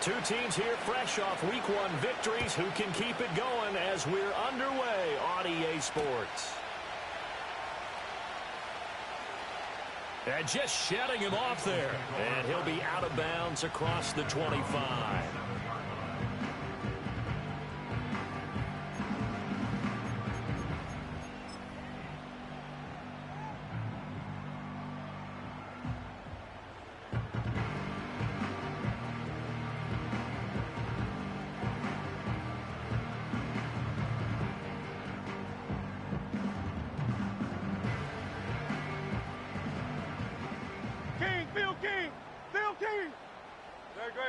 Two teams here fresh off Week 1 victories. Who can keep it going as we're underway on EA Sports? And just shedding him off there. And he'll be out of bounds across the 25.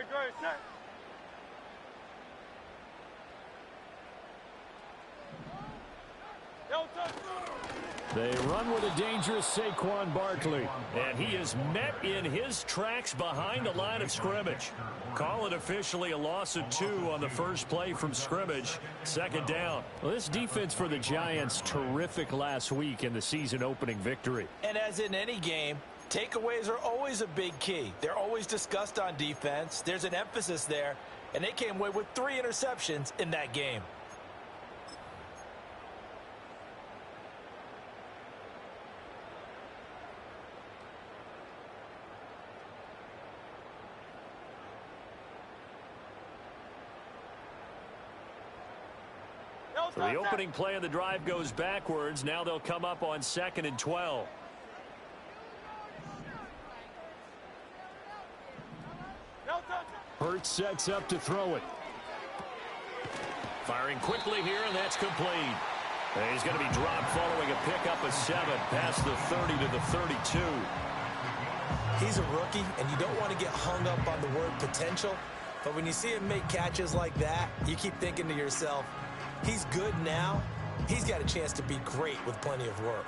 Great, set. They run with a dangerous Saquon Barkley. And he is met in his tracks behind the line of scrimmage. Call it officially a loss of 2 on the first play from scrimmage. Second down. Well, this defense for the Giants, terrific last week in the season-opening victory. And as in any game, takeaways are always a big key. They're always discussed on defense. There's an emphasis there. And they came away with 3 interceptions in that game. So the opening play of the drive goes backwards. Now they'll come up on 2nd and 12. Hurts sets up to throw it. Firing quickly here, and that's complete. And he's going to be dropped following a pickup of 7 past the 30 to the 32. He's a rookie, and you don't want to get hung up on the word potential. But when you see him make catches like that, you keep thinking to yourself, he's good now. He's got a chance to be great with plenty of work.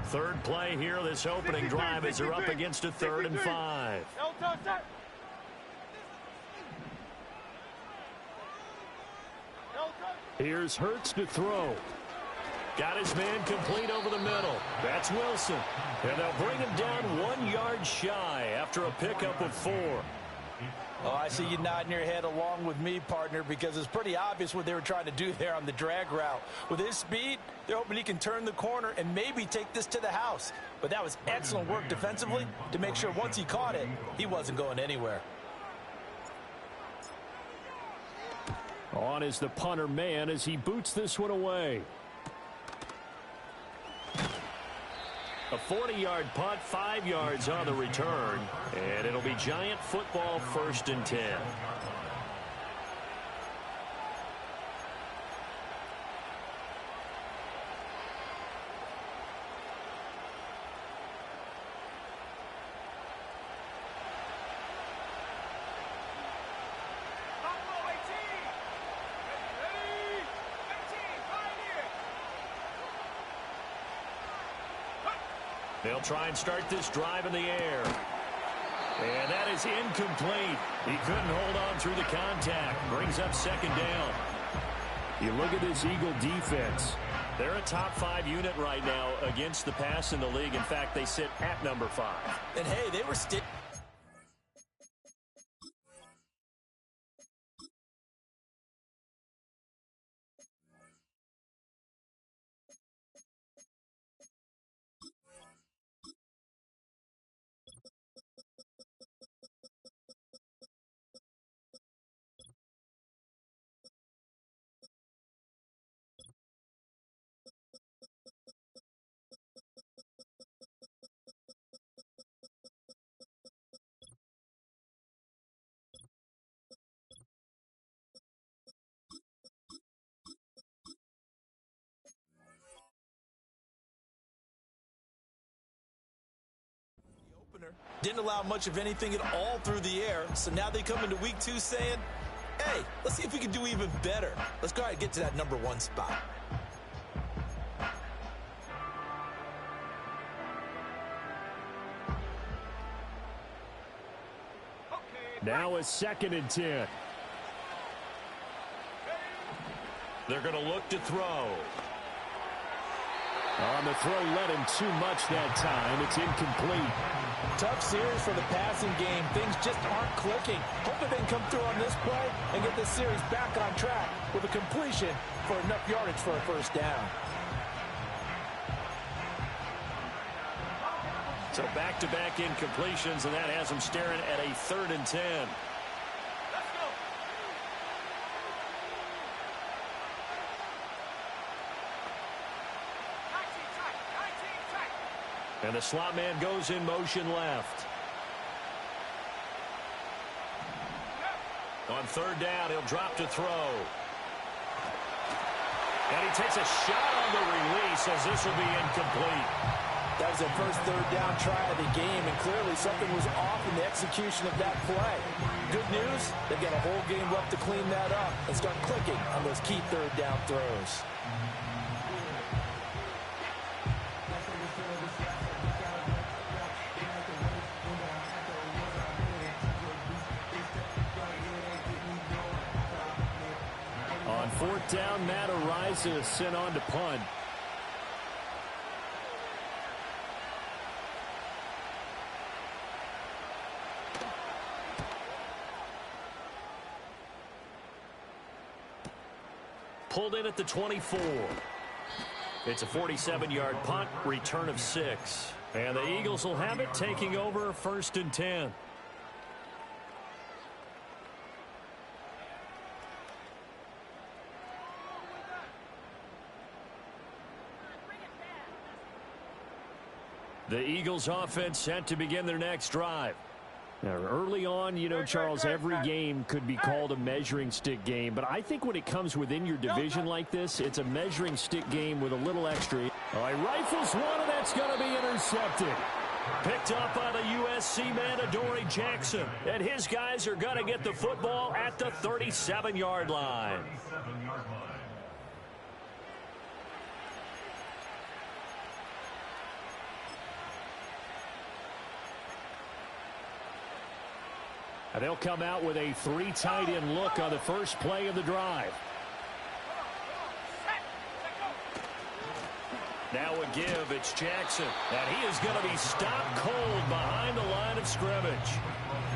Third play here, this opening drive as they're up against a 3rd and 5. Here's Hurts to throw. Got his man complete over the middle. That's Wilson. And they'll bring him down 1 yard shy after a pickup of 4. Oh, I see you nodding your head along with me, partner, because it's pretty obvious what they were trying to do there on the drag route. With his speed, they're hoping he can turn the corner and maybe take this to the house. But that was excellent work defensively to make sure once he caught it, he wasn't going anywhere. On is the punter man as he boots this one away. A 40-yard punt, 5 yards on the return, and it'll be Giant football 1st and 10. They'll try and start this drive in the air. And that is incomplete. He couldn't hold on through the contact. Brings up 2nd down. You look at this Eagle defense. They're a top 5 unit right now against the pass in the league. In fact, they sit at number 5. And hey, they were still... Didn't allow much of anything at all through the air, so now they come into week 2 saying, hey, let's see if we can do even better. Let's go ahead and get to that number 1 spot. Now a 2nd and 10. They're going to look to throw. On the throw, led him too much that time. It's incomplete. Tough series for the passing game. Things just aren't clicking. Hoping they can come through on this play and get this series back on track with a completion for enough yardage for a first down. So back-to-back incompletions, and that has them staring at a 3rd and 10. Let's go. And the slot man goes in motion left. On 3rd down, he'll drop to throw. And he takes a shot on the release as this will be incomplete. That was their first 3rd down try of the game, and clearly something was off in the execution of that play. Good news, they've got a whole game left to clean that up and start clicking on those key 3rd down throws. On 4th down, Matt Araiza is sent on to punt. Pulled in at the 24. It's a 47-yard punt, return of 6. And the Eagles will have it, taking over 1st and 10. The Eagles offense set to begin their next drive. Now, early on, you know, Charles, every game could be called a measuring stick game. But I think when it comes within your division like this, it's a measuring stick game with a little extra. All right, rifles one, and that's going to be intercepted. Picked up by the USC man, Adoree Jackson. And his guys are going to get the football at the 37-yard line. And they'll come out with a 3 tight end look on the first play of the drive. Now a give, it's Jackson. And he is going to be stopped cold behind the line of scrimmage.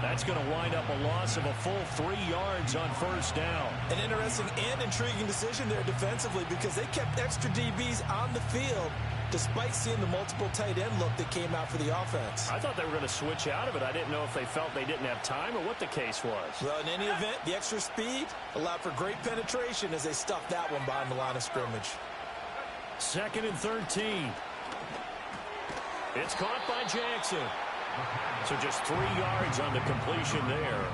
That's going to wind up a loss of a full 3 yards on 1st down. An interesting and intriguing decision there defensively, because they kept extra DBs on the field despite seeing the multiple tight end look that came out for the offense. I thought they were going to switch out of it. I didn't know if they felt they didn't have time or what the case was. Well, in any event, the extra speed allowed for great penetration as they stuffed that one behind the line of scrimmage. 2nd and 13. It's caught by Jackson. So just 3 yards on the completion there.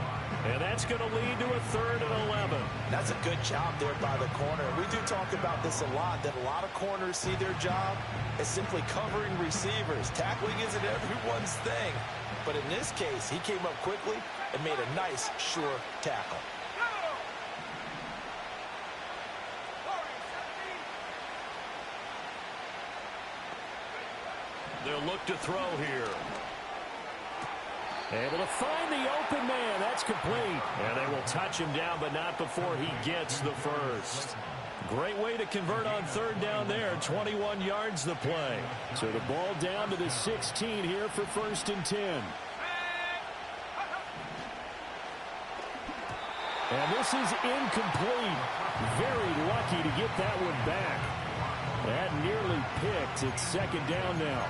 And that's going to lead to a 3rd and 11. That's a good job there by the corner. We do talk about this a lot, that a lot of corners see their job as simply covering receivers. Tackling isn't everyone's thing. But in this case, he came up quickly and made a nice, sure tackle. They'll look to throw here. Able to find the open man. That's complete. And they will touch him down, but not before he gets the first. Great way to convert on 3rd down there. 21 yards the play. So the ball down to the 16 here for 1st and 10. And this is incomplete. Very lucky to get that one back. That nearly picked. It's 2nd down now.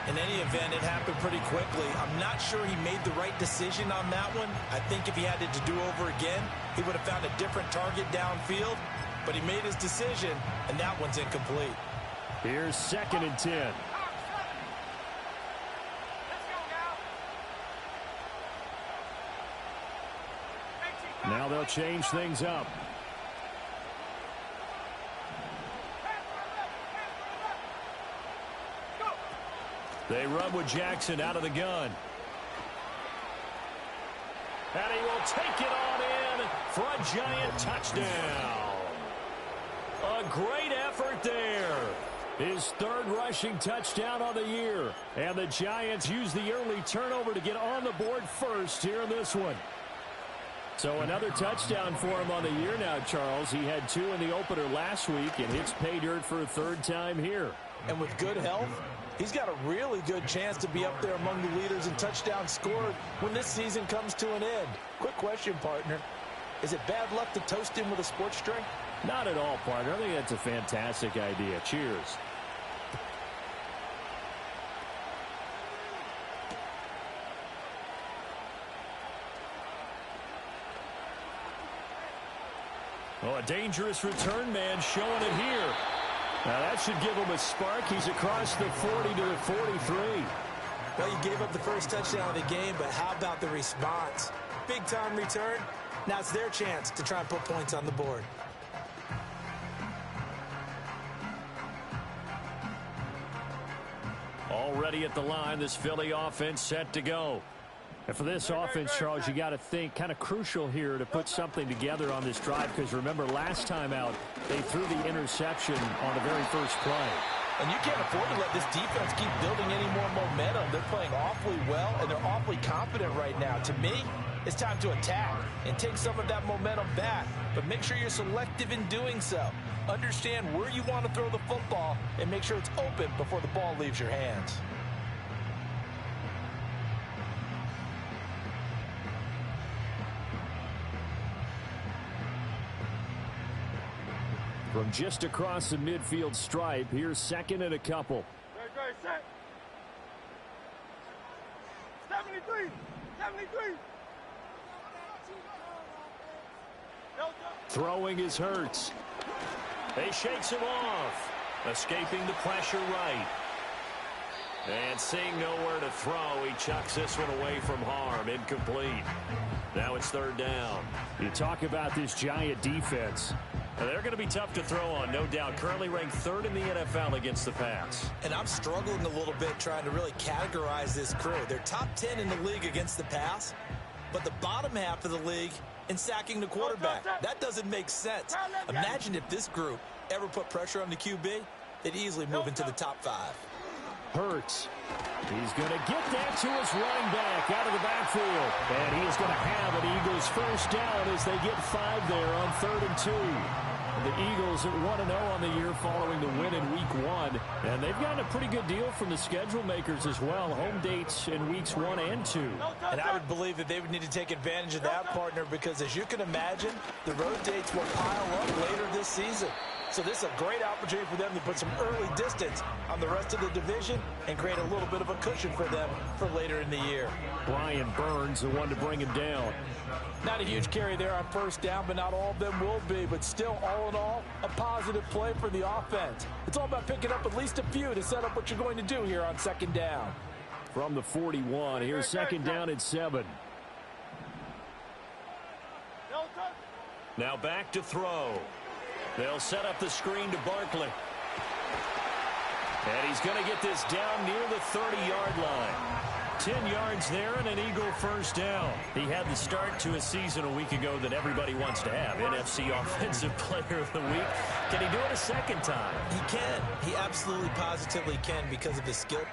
In any event, it happened pretty quickly. I'm not sure he made the right decision on that one. I think if he had it to do over again, he would have found a different target downfield. But he made his decision, and that one's incomplete. Here's 2nd and 10. Now they'll change things up. They run with Jackson out of the gun. And he will take it on in for a Giant touchdown. A great effort there. His 3rd rushing touchdown of the year. And the Giants use the early turnover to get on the board first here in this one. So another touchdown for him on the year now, Charles. He had 2 in the opener last week and hits pay dirt for a 3rd time here. And with good health, he's got a really good chance to be up there among the leaders in touchdowns scored when this season comes to an end. Quick question, partner. Is it bad luck to toast him with a sports drink? Not at all, partner. I think that's a fantastic idea. Cheers. Oh, a dangerous return man showing it here. Now that should give him a spark. He's across the 40 to the 43. Well, you gave up the first touchdown of the game, but how about the response? Big-time return. Now it's their chance to try and put points on the board. Already at the line, this Philly offense set to go. And for this offense, Charles, you got to think kind of crucial here to put something together on this drive, because remember last time out they threw the interception on the very first play. And you can't afford to let this defense keep building any more momentum. They're playing awfully well, and they're awfully confident right now. To me, it's time to attack and take some of that momentum back. But make sure you're selective in doing so. Understand where you want to throw the football and make sure it's open before the ball leaves your hands. From just across the midfield stripe, here's 2nd and a couple. Very set. 73. 73. Throwing is Hurts. He shakes him off. Escaping the pressure right. And seeing nowhere to throw, he chucks this one away from harm. Incomplete. Now it's 3rd down. You talk about this Giant defense. They're going to be tough to throw on, no doubt. Currently ranked 3rd in the NFL against the pass. And I'm struggling a little bit trying to really categorize this crew. They're top 10 in the league against the pass, but the bottom half of the league in sacking the quarterback. That doesn't make sense. Imagine if this group ever put pressure on the QB, they'd easily move into the top 5. Hurts. He's going to get that to his running back out of the backfield. And he is going to have an Eagles first down as they get 5 there on 3rd and 2. The Eagles at 1-0 on the year following the win in Week 1. And they've gotten a pretty good deal from the schedule makers as well. Home dates in Weeks 1 and 2. And I would believe that they would need to take advantage of that, partner, because as you can imagine, the road dates will pile up later this season. So this is a great opportunity for them to put some early distance on the rest of the division and create a little bit of a cushion for them for later in the year. Brian Burns, the one to bring him down. Not a huge carry there on first down, but not all of them will be. But still, all in all, a positive play for the offense. It's all about picking up at least a few to set up what you're going to do here on 2nd down. From the 41, here's 2nd down and 7. Now back to throw. They'll set up the screen to Barkley. And he's going to get this down near the 30-yard line. 10 yards there and an Eagle first down. He had the start to a season a week ago that everybody wants to have. NFC Offensive Player of the Week. Can he do it a second time? He can. He absolutely positively can because of his skill.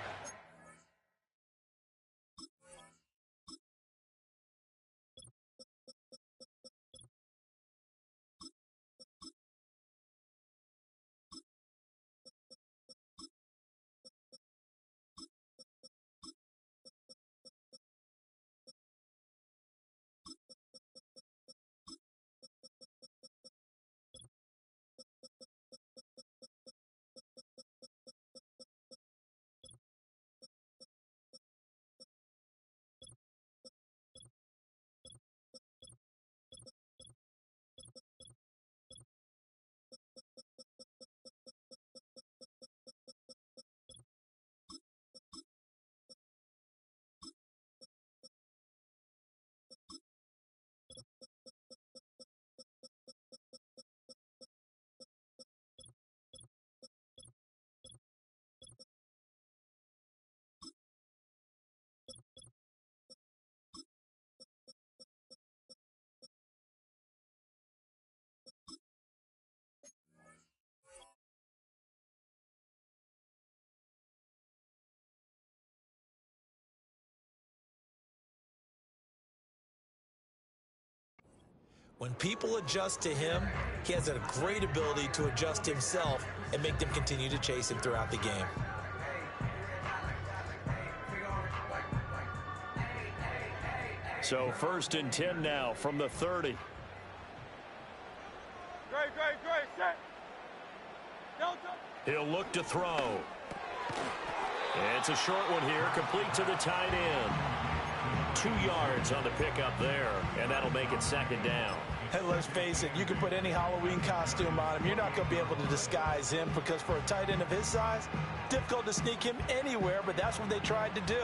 When people adjust to him, he has a great ability to adjust himself and make them continue to chase him throughout the game. So 1st and 10 now from the 30. Great, set. Delta. He'll look to throw. It's a short one here, complete to the tight end. 2 yards on the pickup there, and that'll make it 2nd down. Hey, let's face it, you can put any Halloween costume on him. You're not going to be able to disguise him because for a tight end of his size, difficult to sneak him anywhere, but that's what they tried to do.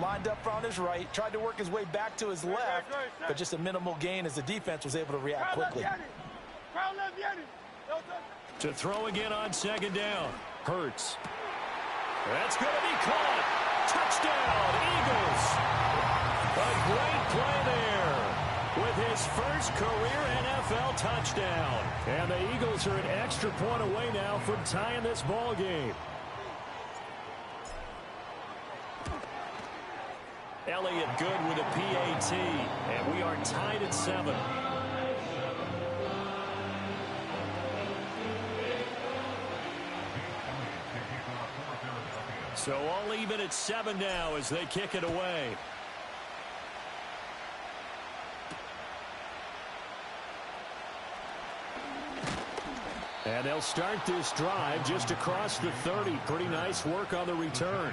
Lined up on his right, tried to work his way back to his left, but just a minimal gain as the defense was able to react quickly. To throw again on 2nd down. Hurts. That's going to be caught. Touchdown, Eagles. A great play there with his first career NFL touchdown. And the Eagles are an extra point away now from tying this ball game. Elliott good with a PAT, and we are tied at 7. So all even at 7 now as they kick it away. And they'll start this drive just across the 30. Pretty nice work on the return.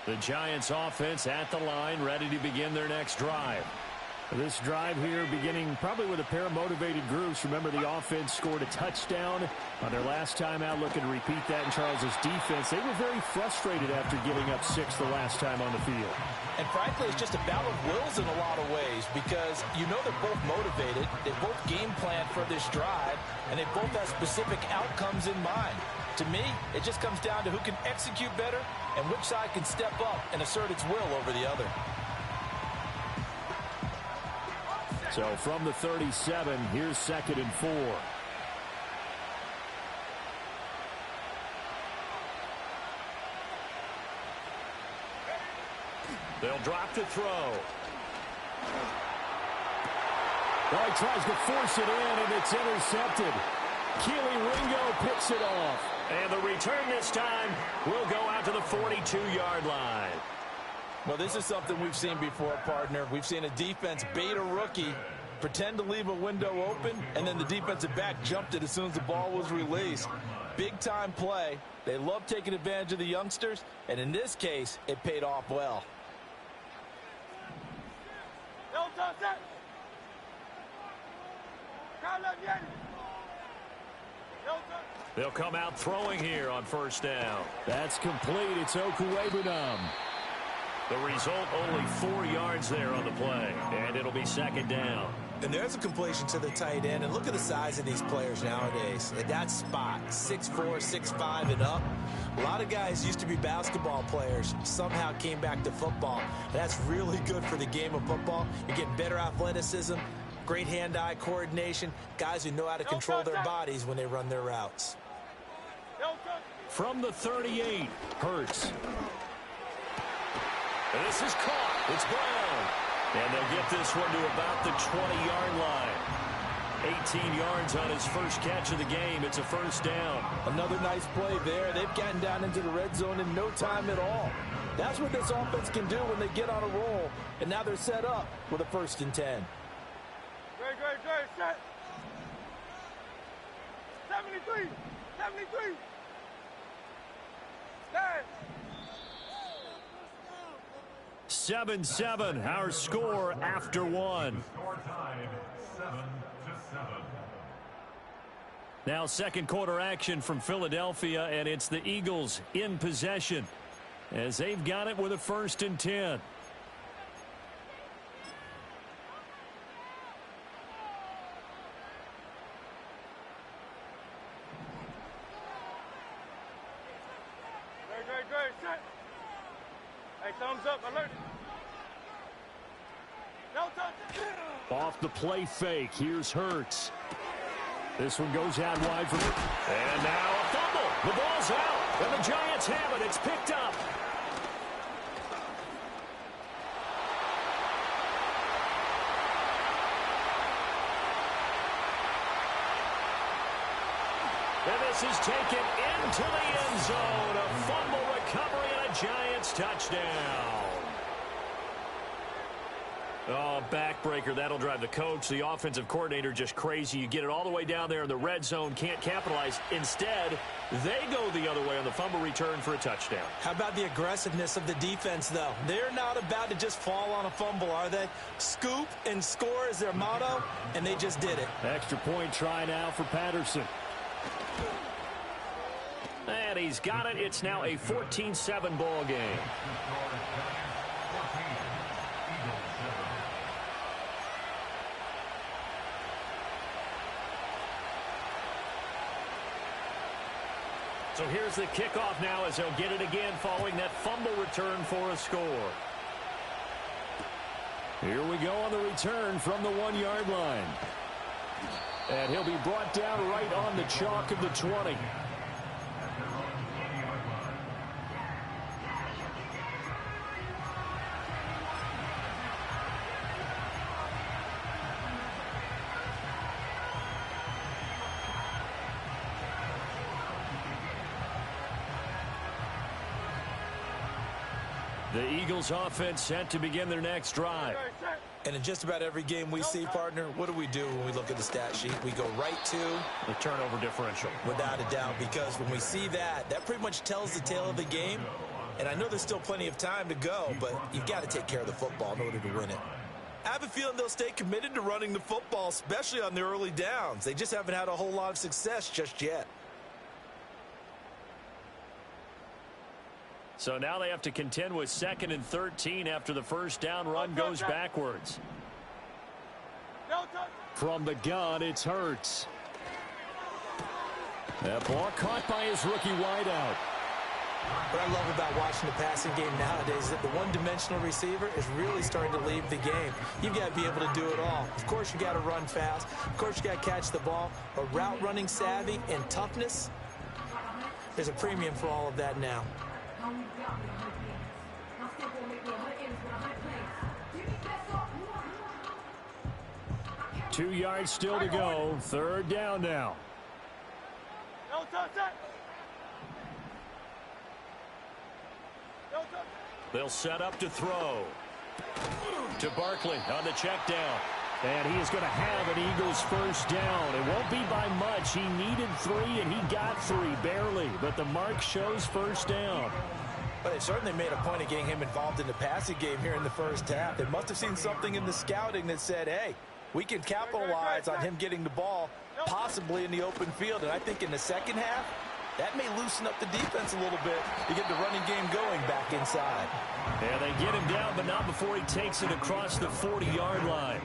The Giants offense at the line, ready to begin their next drive. This drive here beginning probably with a pair of motivated groups. Remember, the offense scored a touchdown on their last time out. Looking to repeat that in Charles's defense. They were very frustrated after giving up 6 the last time on the field. And frankly, it's just a battle of wills in a lot of ways because you know they're both motivated. They both game plan for this drive, and they both have specific outcomes in mind. To me, it just comes down to who can execute better and which side can step up and assert its will over the other. So from the 37, here's 2nd and 4. They'll drop to throw. Well, he tries to force it in, and it's intercepted. Keely Ringo picks it off. And the return this time will go out to the 42-yard line. Well, this is something we've seen before, partner. We've seen a defense bait a rookie, pretend to leave a window open, and then the defensive back jumped it as soon as the ball was released. Big-time play. They love taking advantage of the youngsters, and in this case, it paid off well. They'll come out throwing here on 1st down. That's complete. It's Okuwebunam. The result, only 4 yards there on the play, and it'll be 2nd down. And there's a completion to the tight end, and look at the size of these players nowadays. At that spot, 6'4", 6'5", and up. A lot of guys used to be basketball players, somehow came back to football. That's really good for the game of football. You're getting better athleticism, great hand-eye coordination, guys who know how to control their bodies when they run their routes. From the 38, Hurts. And this is caught. It's Brown. And they'll get this one to about the 20-yard line. 18 yards on his first catch of the game. It's a 1st down. Another nice play there. They've gotten down into the red zone in no time at all. That's what this offense can do when they get on a roll. And now they're set up with a 1st and 10. Great, set. 73, 73. Stand. 7-7, our score after 1. Now 2nd quarter action from Philadelphia, and it's the Eagles in possession as they've got it with a 1st and 10. Great, set. Hey, thumbs up, alert. No touch. Off the play fake, here's Hurts. This one goes out wide for him. And now a fumble. The ball's out, and the Giants have it. It's picked up. And this is taken into the end zone. A fumble recovery and a Giants touchdown. Oh, backbreaker. That'll drive the coach, the offensive coordinator, just crazy. You get it all the way down there in the red zone, can't capitalize. Instead, they go the other way on the fumble return for a touchdown. How about the aggressiveness of the defense, though? They're not about to just fall on a fumble, are they? Scoop and score is their motto, and they just did it. Extra point try now for Patterson. And he's got it. It's now a 14-7 ball game. So here's the kickoff now as they'll get it again following that fumble return for a score. Here we go on the return from the 1-yard line. And he'll be brought down right on the chalk of the 20. The Eagles offense set to begin their next drive. And in just about every game we see, partner, what do we do when we look at the stat sheet? We go right to the turnover differential. Without a doubt, because when we see that, that pretty much tells the tale of the game. And I know there's still plenty of time to go, but you've got to take care of the football in order to win it. I have a feeling they'll stay committed to running the football, especially on the early downs. They just haven't had a whole lot of success just yet. So now they have to contend with 2nd and 13 after the first down run goes backwards. From the gun, it's Hurts. That ball caught by his rookie wideout. What I love about watching the passing game nowadays is that the one-dimensional receiver is really starting to leave the game. You've got to be able to do it all. Of course, you got to run fast. Of course, you got to catch the ball. But route running savvy and toughness, there's a premium for all of that now. 2 yards still to go. 3rd down now. They'll set up to throw. To Barkley on the check down. And he is going to have an Eagles first down. It won't be by much. He needed 3, and he got 3, barely. But the mark shows first down. But they certainly made a point of getting him involved in the passing game here in the first half. They must have seen something in the scouting that said, hey, we can capitalize on him getting the ball, possibly in the open field. And I think in the second half, that may loosen up the defense a little bit to get the running game going back inside. And they get him down, but not before he takes it across the 40-yard line.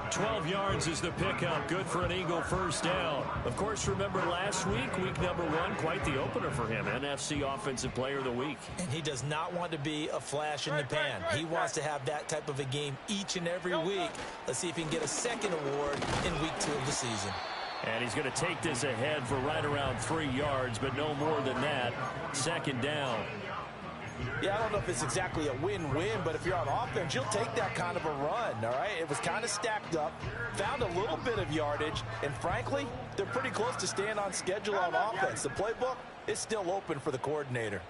12 yards is the pickup. Good for an Eagle first down. Of course, remember last week, week number 1, quite the opener for him. NFC Offensive Player of the Week. And he does not want to be a flash in the pan. He wants to have that type of a game each and every week. Let's see if he can get a second award in week 2 of the season. And he's going to take this ahead for right around 3 yards, but no more than that. 2nd down. Yeah, I don't know if it's exactly a win-win, but if you're on offense, you'll take that kind of a run, all right? It was kind of stacked up, found a little bit of yardage, and frankly, they're pretty close to staying on schedule on offense. The playbook is still open for the coordinator.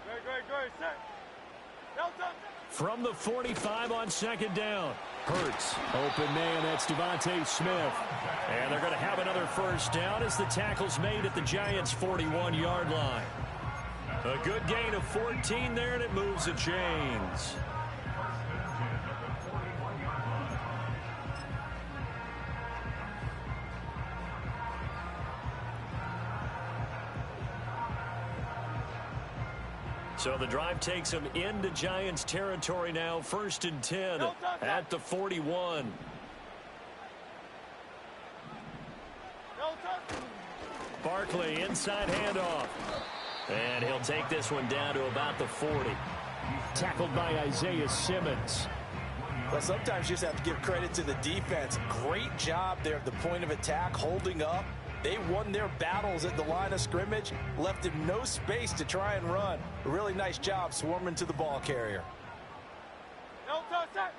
From the 45 on 2nd down. Hurts, open man, that's Devontae Smith. And they're going to have another first down as the tackle's made at the Giants' 41-yard line. A good gain of 14 there, and it moves the chains. So the drive takes them into Giants territory now. 1st and 10 at the 41. Barkley, inside handoff. And he'll take this one down to about the 40. Tackled by Isaiah Simmons. Well, sometimes you just have to give credit to the defense. Great job there at the point of attack, holding up. They won their battles at the line of scrimmage, left him no space to try and run. A really nice job swarming to the ball carrier. No touch, set.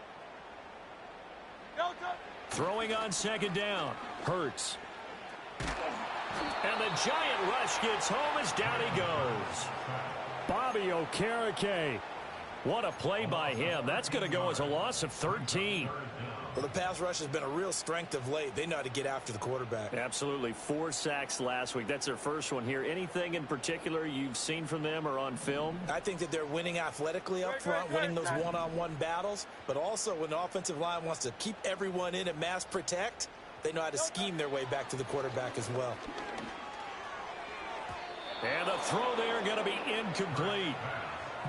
No touch. Throwing on second down. Hurts. And the giant rush gets home as down he goes. Bobby Okereke. What a play by him. That's going to go as a loss of 13. Well, the pass rush has been a real strength of late. They know how to get after the quarterback. Absolutely. 4 sacks last week. That's their first one here. Anything in particular you've seen from them or on film? I think that they're winning athletically up front, winning those one-on-one battles. But also when the offensive line wants to keep everyone in and mass protect, they know how to scheme their way back to the quarterback as well. And the throw there going to be incomplete.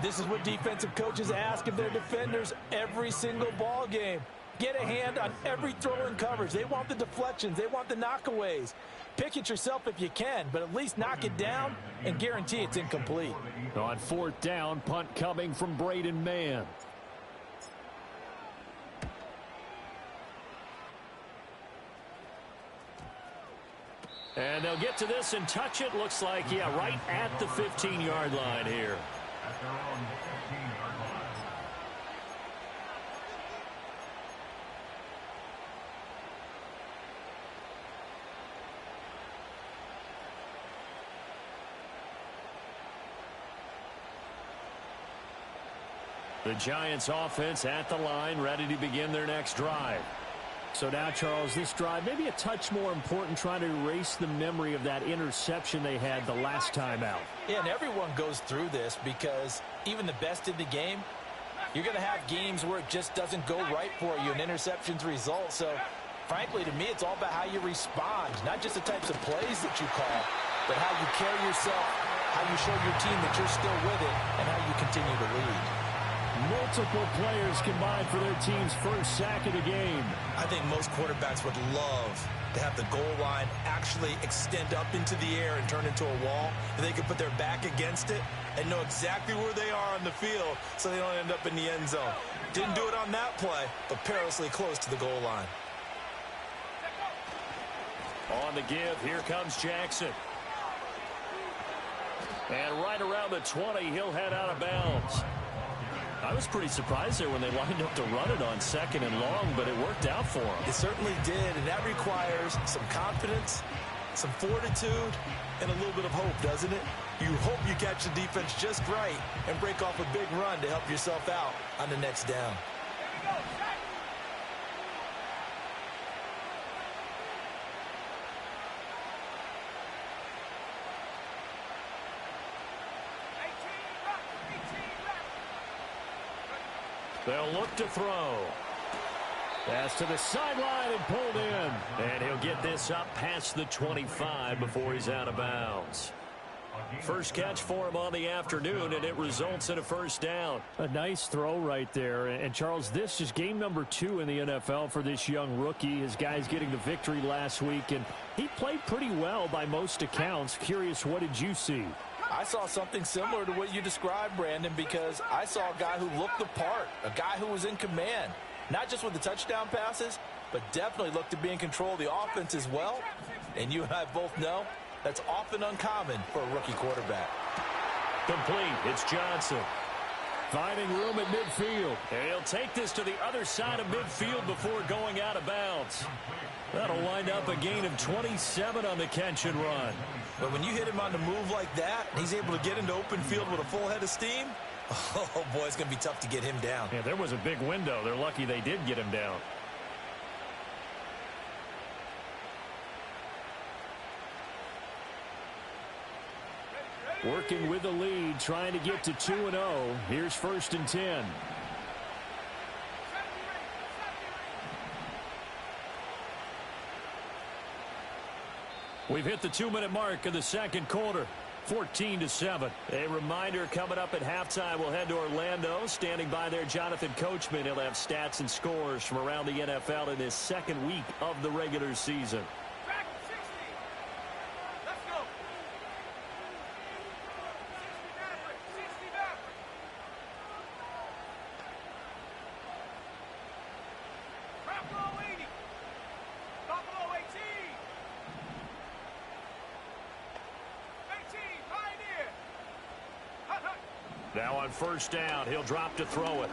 This is what defensive coaches ask of their defenders every single ball game. Get a hand on every throw in coverage. They want the deflections. They want the knockaways. Pick it yourself if you can, but at least knock it down and guarantee it's incomplete. On 4th down, punt coming from Braden Mann. And they'll get to this and touch it. Looks like, yeah, right at the 15-yard line here. At their own 15-yard line. The Giants offense at the line, ready to begin their next drive. So now, Charles, this drive maybe a touch more important, trying to erase the memory of that interception they had the last time out. Yeah, and everyone goes through this because even the best in the game, you're going to have games where it just doesn't go right for you, and interceptions result. So, frankly, to me, it's all about how you respond, not just the types of plays that you call, but how you carry yourself, how you show your team that you're still with it, and how you continue to lead. Multiple players combined for their team's first sack of the game. I think most quarterbacks would love to have the goal line actually extend up into the air and turn into a wall, and they can put their back against it and know exactly where they are on the field so they don't end up in the end zone. Didn't do it on that play, but perilously close to the goal line. On the give, here comes Jackson. And right around the 20, he'll head out of bounds. I was pretty surprised there when they lined up to run it on 2nd and long, but it worked out for them. It certainly did, and that requires some confidence, some fortitude, and a little bit of hope, doesn't it? You hope you catch the defense just right and break off a big run to help yourself out on the next down. They'll look to throw. Pass to the sideline and pulled in. And he'll get this up past the 25 before he's out of bounds. First catch for him on the afternoon, and it results in a first down. A nice throw right there. And, Charles, this is game number 2 in the NFL for this young rookie. His guys getting the victory last week, and he played pretty well by most accounts. Curious, what did you see? I saw something similar to what you described, Brandon, because I saw a guy who looked the part, a guy who was in command, not just with the touchdown passes, but definitely looked to be in control of the offense as well. And you and I both know that's often uncommon for a rookie quarterback. Complete. It's Johnson. Finding room at midfield. And he'll take this to the other side of midfield before going out of bounds. That'll wind up a gain of 27 on the catch and run. But when you hit him on the move like that, he's able to get into open field with a full head of steam, oh, boy, it's going to be tough to get him down. Yeah, there was a big window. They're lucky they did get him down. Working with the lead, trying to get to 2-0. Here's 1st and 10. We've hit the 2-minute mark of the second quarter. 14-7. A reminder, coming up at halftime, we'll head to Orlando. Standing by there, Jonathan Coachman. He'll have stats and scores from around the NFL in his second week of the regular season. Back 60. Let's go. 60 back. Now on first down, he'll drop to throw it.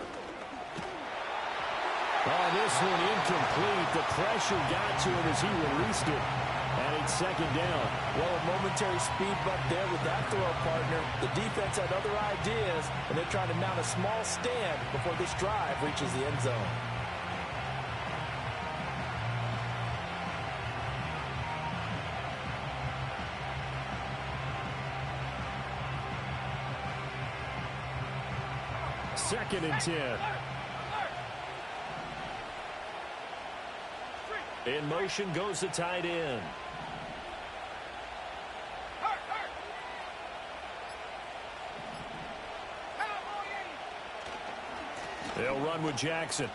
Oh, this one incomplete. The pressure got to him as he released it. And it's second down. Well, a momentary speed bump there with that throw, partner. The defense had other ideas, and they're trying to mount a small stand before this drive reaches the end zone. Second and 10. In motion goes the tight end. They'll run with Jackson.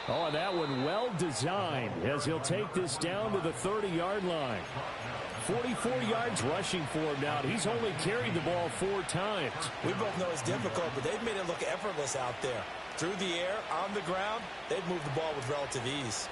Oh, that one well designed as he'll take this down to the 30-yard line. 44 yards rushing for him now. He's only carried the ball 4 times. We both know it's difficult, but they've made it look effortless out there. Through the air, on the ground, they've moved the ball with relative ease.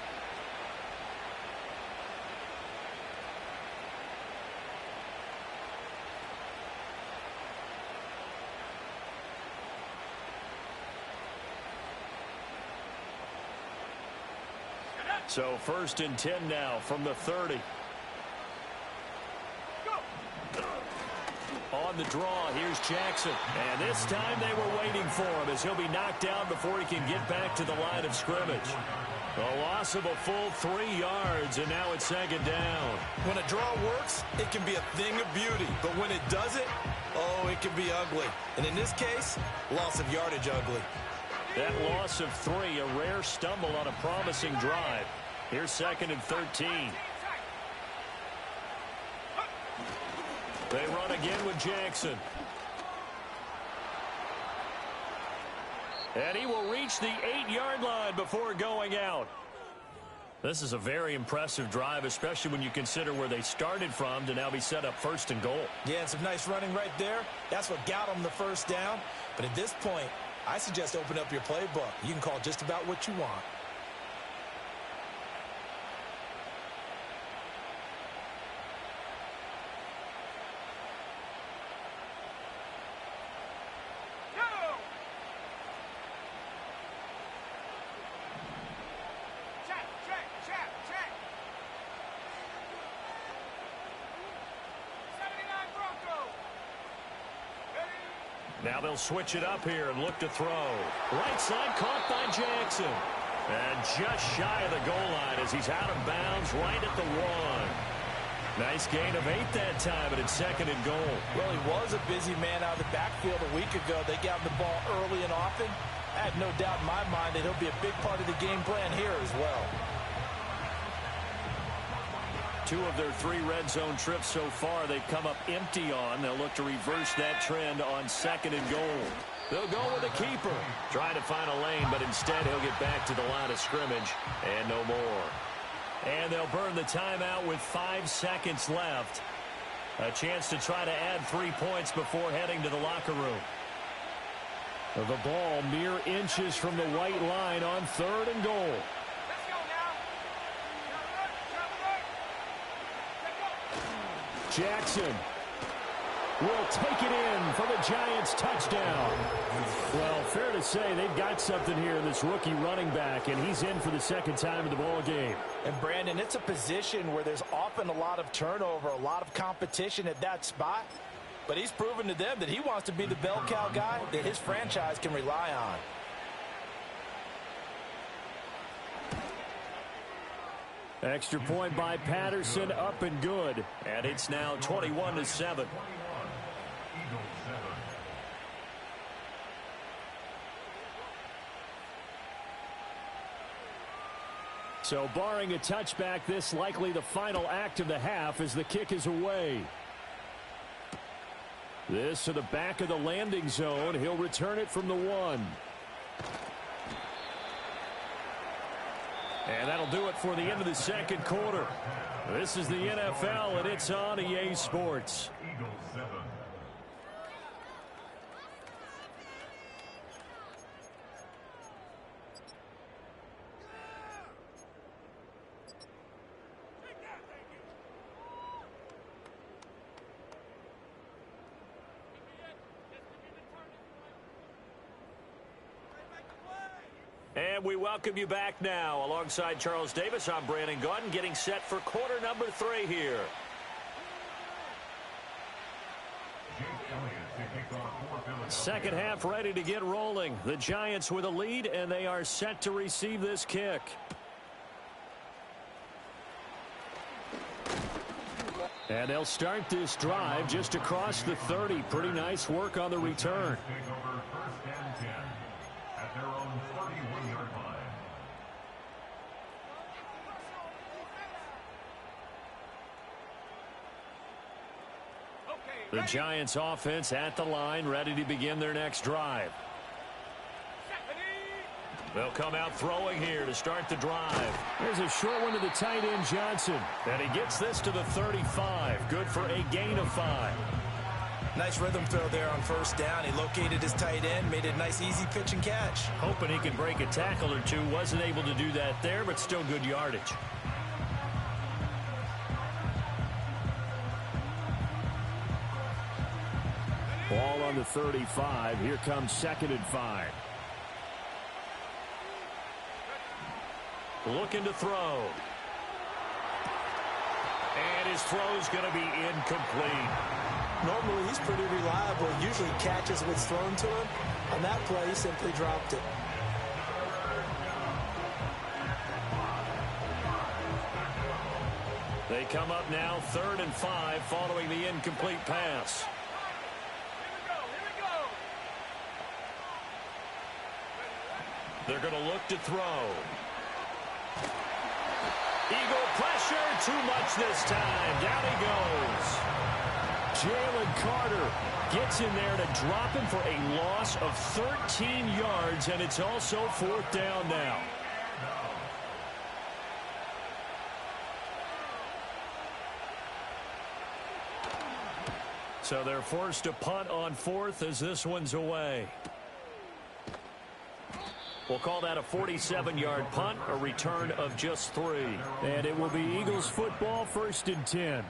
So first and 10 now from the 30. On the draw, here's Jackson. And this time they were waiting for him as he'll be knocked down before he can get back to the line of scrimmage. A loss of a full 3 yards, and now it's second down. When a draw works, it can be a thing of beauty. But when it doesn't, oh, it can be ugly. And in this case, loss of yardage ugly. That loss of 3, a rare stumble on a promising drive. Here's second and 13. They run again with Jackson. And he will reach the 8-yard line before going out. This is a very impressive drive, especially when you consider where they started from to now be set up first and goal. Yeah, and some nice running right there. That's what got them the first down. But at this point, I suggest open up your playbook. You can call just about what you want. Now they'll switch it up here and look to throw. Right side caught by Jackson. And just shy of the goal line as he's out of bounds right at the 1. Nice gain of 8 that time, but it's second and goal. Well, he was a busy man out of the backfield a week ago. They got him the ball early and often. I have no doubt in my mind that he'll be a big part of the game plan here as well. 2 of their 3 red zone trips so far they've come up empty on. They'll look to reverse that trend on second and goal. They'll go with the keeper. Trying to find a lane, but instead he'll get back to the line of scrimmage and no more. And they'll burn the timeout with 5 seconds left. A chance to try to add 3 points before heading to the locker room. The ball mere inches from the white line on third and goal. Jackson will take it in for the Giants touchdown. Well, fair to say they've got something here in this rookie running back, and he's in for the second time in the ball game. And Brandon, it's a position where there's often a lot of turnover, a lot of competition at that spot. But he's proven to them that he wants to be the bell cow guy that his franchise can rely on. Extra point by Patterson, up and good. And it's now 21-7. So barring a touchback, this likely the final act of the half as the kick is away. This to the back of the landing zone. He'll return it from the 1. And that'll do it for the end of the second quarter. This is the NFL, and it's on EA Sports. Eagles 7. And we welcome you back now. Alongside Charles Davis, I'm Brandon Gaudin, getting set for quarter number 3 here. Second half ready to get rolling. The Giants with a lead, and they are set to receive this kick. And they'll start this drive just across the 30. Pretty nice work on the return. The Giants offense at the line, ready to begin their next drive. They'll come out throwing here to start the drive. There's a short one to the tight end, Johnson. And he gets this to the 35. Good for a gain of 5. Nice rhythm throw there on first down. He located his tight end, made a nice easy pitch and catch. Hoping he could break a tackle or two. Wasn't able to do that there, but still good yardage. Ball on the 35. Here comes 2nd and 5. Looking to throw. And his throw's going to be incomplete. Normally, he's pretty reliable. Usually catches what's thrown to him. On that play, he simply dropped it. They come up now 3rd and 5 following the incomplete pass. They're going to look to throw. Eagle pressure, too much this time. Down he goes. Jalen Carter gets in there to drop him for a loss of 13 yards, and it's also 4th down now. So they're forced to punt on 4th as this one's away. We'll call that a 47-yard punt, a return of just 3. And it will be Eagles football, 1st and 10.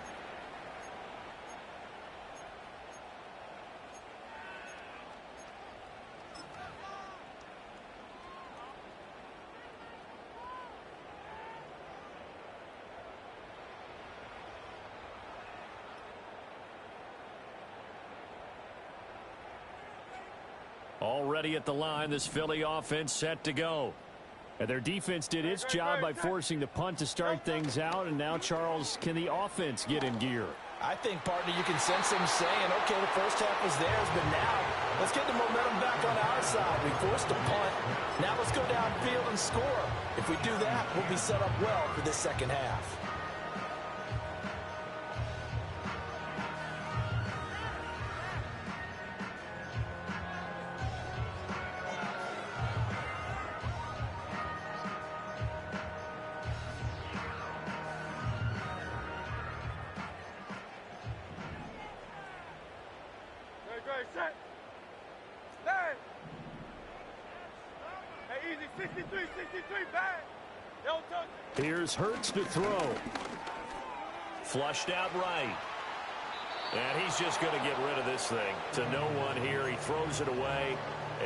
Already at the line, this Philly offense set to go. And their defense did its job by forcing the punt to start things out. And now, Charles, can the offense get in gear? I think, partner, you can sense them saying, okay, the first half was theirs, but now let's get the momentum back on our side. We forced a punt. Now let's go downfield and score. If we do that, we'll be set up well for this second half. Set. Line. Hey, easy. 63, back. Don't touch it. Here's Hurts to throw. Flushed out right. And he's just going to get rid of this thing. To no one here. He throws it away.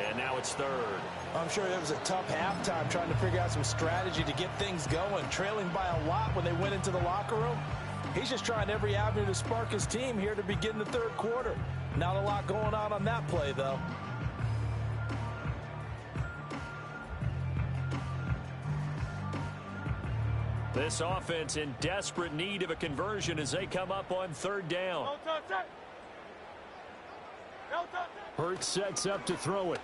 And now it's 3rd. I'm sure it was a tough halftime trying to figure out some strategy to get things going. Trailing by a lot when they went into the locker room. He's just trying every avenue to spark his team here to begin the 3rd quarter. Not a lot going on that play, though. This offense in desperate need of a conversion as they come up on 3rd down. Don't touch it. Don't touch it. Hurts sets up to throw it.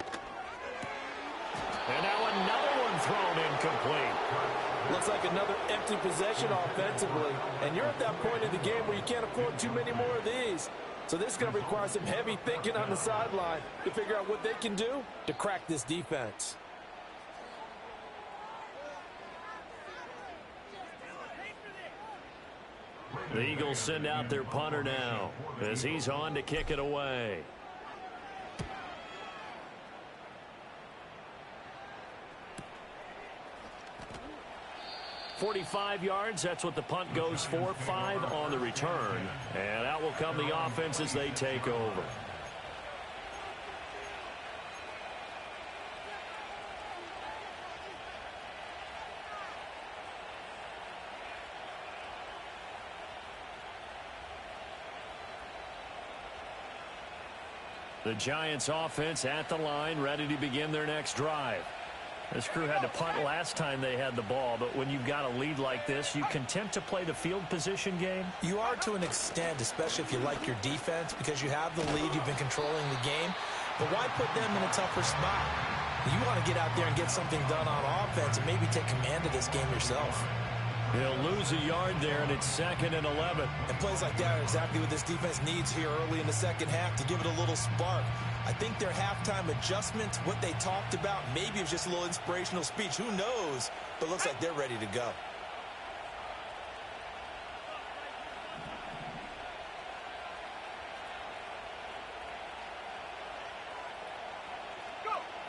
And now another one thrown incomplete. Looks like another empty possession offensively. And you're at that point in the game where you can't afford too many more of these. So this is going to require some heavy thinking on the sideline to figure out what they can do to crack this defense. The Eagles send out their punter now as he's on to kick it away. .45 yards, that's what the punt goes for. 5 on the return. And out will come the offense as they take over. The Giants offense at the line, ready to begin their next drive. This crew had to punt last time they had the ball, but when you've got a lead like this, you content to play the field position game? You are to an extent, especially if you like your defense, because you have the lead, you've been controlling the game. But why put them in a tougher spot? You want to get out there and get something done on offense and maybe take command of this game yourself. He'll lose a yard there, and it's 2nd and 11. And plays like that are exactly what this defense needs here early in the second half to give it a little spark. I think their halftime adjustment, what they talked about, maybe it was just a little inspirational speech. Who knows? But it looks like they're ready to go.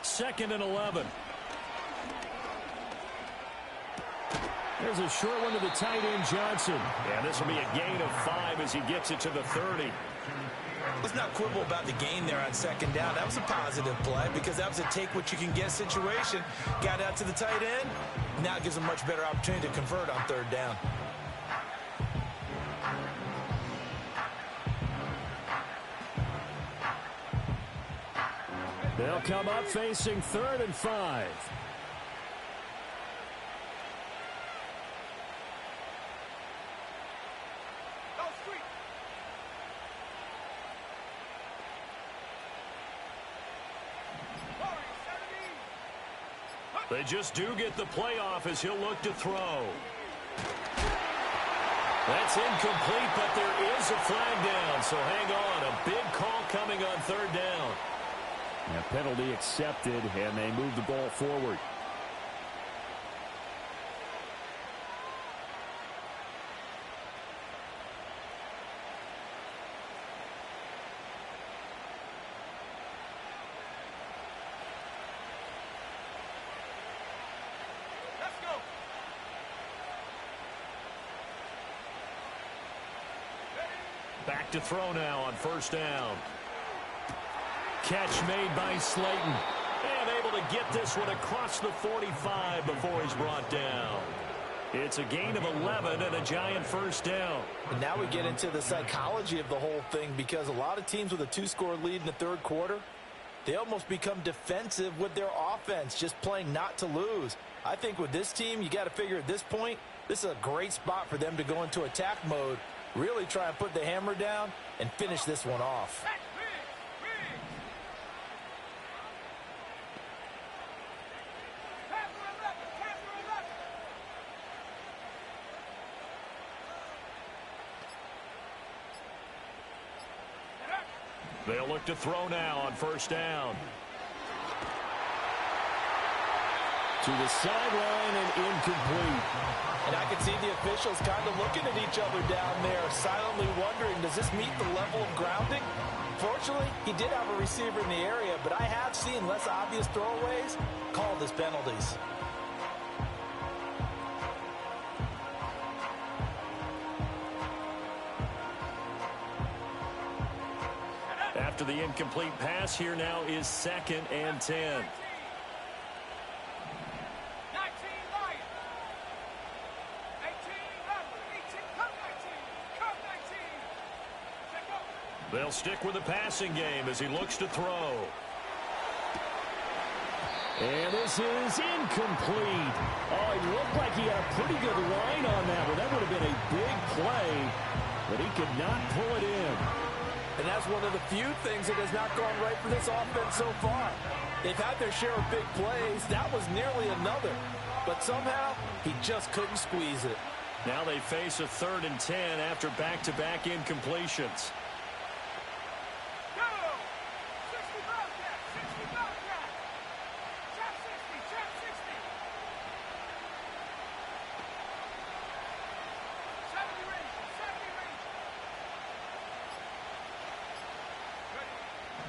Second and 11. There's a short one to the tight end, Johnson. And this will be a gain of 5 as he gets it to the 30. Let's not quibble about the gain there on second down. That was a positive play because that was a take-what-you-can-get situation. Got out to the tight end. Now it gives a much better opportunity to convert on third down. They'll come up facing 3rd and 5. They just do get the playoff as he'll look to throw. That's incomplete, but there is a flag down, so hang on. A big call coming on third down. A penalty accepted, and they move the ball forward. Back to throw now on first down. Catch made by Slayton. And able to get this one across the 45 before he's brought down. It's a gain of 11 and a Giant first down. And now we get into the psychology of the whole thing because a lot of teams with a 2-score lead in the third quarter, they almost become defensive with their offense, just playing not to lose. I think with this team, you got to figure at this point, this is a great spot for them to go into attack mode, really try and put the hammer down and finish this one off. They'll look to throw now on first down. To the sideline and incomplete. And I can see the officials kind of looking at each other down there, silently wondering, does this meet the level of grounding? Fortunately, he did have a receiver in the area, but I have seen less obvious throwaways called as penalties. After the incomplete pass, here now is 2nd and 10. They'll stick with the passing game as he looks to throw. And this is incomplete. Oh, it looked like he had a pretty good line on that, but that would have been a big play, but he could not pull it in. And that's one of the few things that has not gone right for this offense so far. They've had their share of big plays. That was nearly another. But somehow, he just couldn't squeeze it. Now they face a 3rd and 10 after back-to-back incompletions.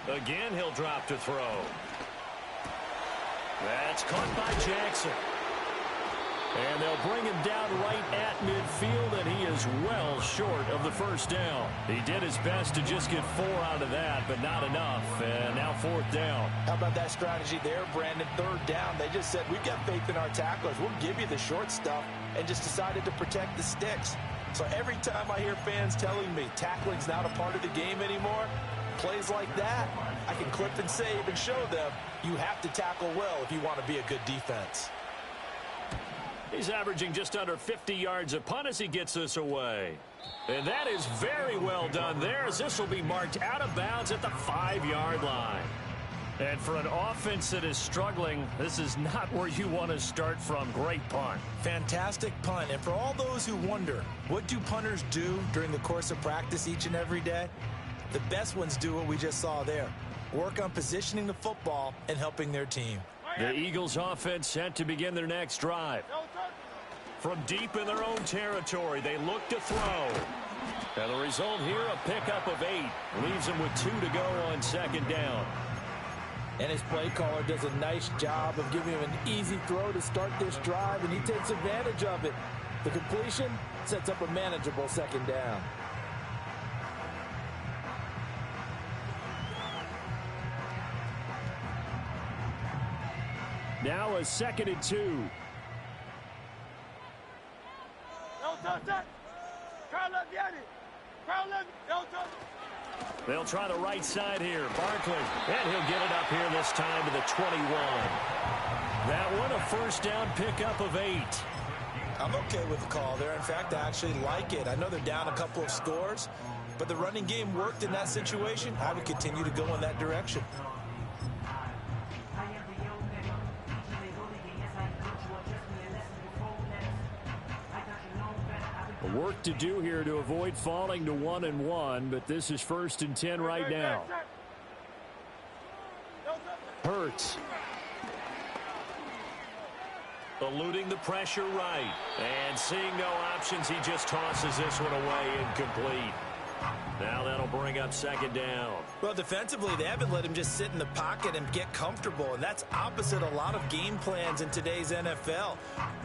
Again, he'll drop to throw. That's caught by Jackson. And they'll bring him down right at midfield, and he is well short of the first down. He did his best to just get 4 out of that, but not enough. And now 4th down. How about that strategy there, Brandon? 3rd down, they just said, we've got faith in our tacklers. We'll give you the short stuff, and just decided to protect the sticks. So every time I hear fans telling me tackling's not a part of the game anymore, plays like that, I can clip and save and show them you have to tackle well if you want to be a good defense. He's averaging just under 50 yards a punt as he gets this away. And that is very well done there, as this will be marked out of bounds at the 5-yard line. And for an offense that is struggling, this is not where you want to start from. Great punt. Fantastic punt. And for all those who wonder, what do punters do during the course of practice each and every day? The best ones do what we just saw there. Work on positioning the football and helping their team. The Eagles offense set to begin their next drive. From deep in their own territory, they look to throw. And the result here, a pickup of 8. Leaves them with 2 to go on second down. And his play caller does a nice job of giving him an easy throw to start this drive, and he takes advantage of it. The completion sets up a manageable second down. Now a 2nd and 2. They'll try the right side here. Barkley, and he'll get it up here this time to the 21. That one, a first down pickup of 8. I'm okay with the call there. In fact, I actually like it. I know they're down a couple of scores, but the running game worked in that situation. I would continue to go in that direction. Work to do here to avoid falling to 1-1, but this is 1st and 10 right now. Hurts. Eluding the pressure right. And seeing no options, he just tosses this one away incomplete. Now that'll bring up second down. Well, defensively, they haven't let him just sit in the pocket and get comfortable, and that's opposite a lot of game plans in today's NFL.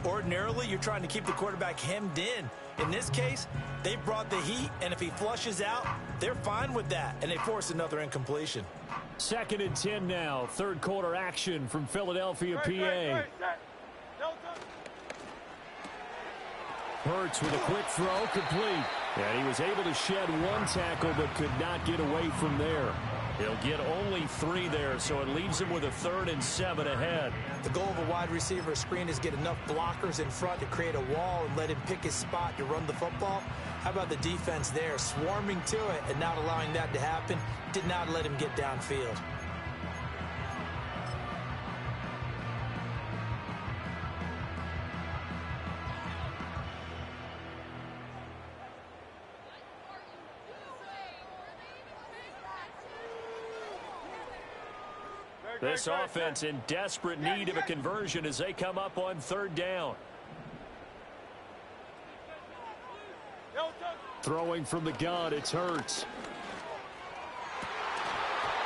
Ordinarily, you're trying to keep the quarterback hemmed in. In this case, they brought the heat, and if he flushes out, they're fine with that, and they force another incompletion. 2nd and 10 now. Third quarter action from Philadelphia, PA. Hurts with a quick throw, complete. And he was able to shed 1 tackle but could not get away from there. He'll get only 3 there, so it leaves him with a 3rd and 7 ahead. The goal of a wide receiver screen is get enough blockers in front to create a wall and let him pick his spot to run the football. How about the defense there, swarming to it and not allowing that to happen? Did not let him get downfield. This offense in desperate need of a conversion as they come up on 3rd down. Throwing from the gun, it's Hurts.